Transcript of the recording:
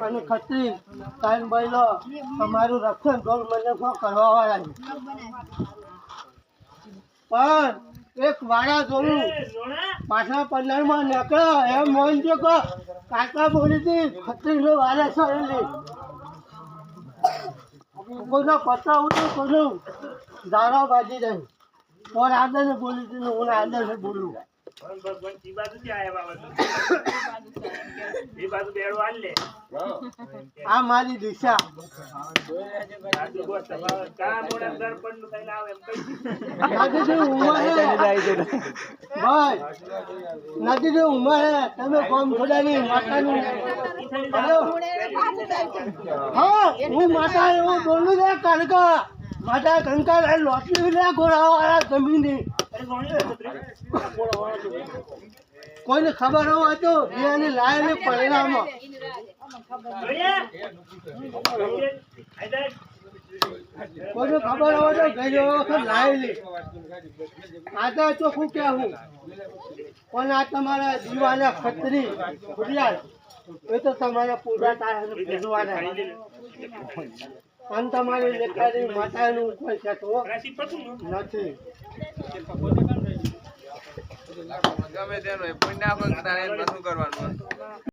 અને ખત્રી તાન બૈલો તમારું રક્ષણ ઢોલ મને કરવા વાળા પણ એક વાળા જોયું પાછા પંદરમાં નીકળ્યો એમ મોહનજો કહો કાકા બોલી હતી ખત્રીનો વાળા સરેલી કોઈનો પત્તા ઉઠું કોઈનું દારા બાજી રહી और आदर ने बोली थी उन्हें आदर से बोलूं आ मारी दिशा नदी जो उमर है तमें कम थोड़ा नहीं माता हाँ वो माता वो बोलू दे कनका माता कंकाल लौटली લે ઘોડાવાળા જમીનની કોઈને ખબર હોય તો બિયાની લાયેલી પરિણામો કોઈને ખબર હોય તો ગઈ વખત લાયેલી આ તો ચોખ્ખું કહેવું પણ આ તમારા દીવાના ખત્રી ખુડિયાર એ તો તમારા પૂજા થાય ભેજવાના અને તમારી લેખાની માતાનું કોઈ છે તો નથી ગમે તેનું પુણ્ય કરવાનું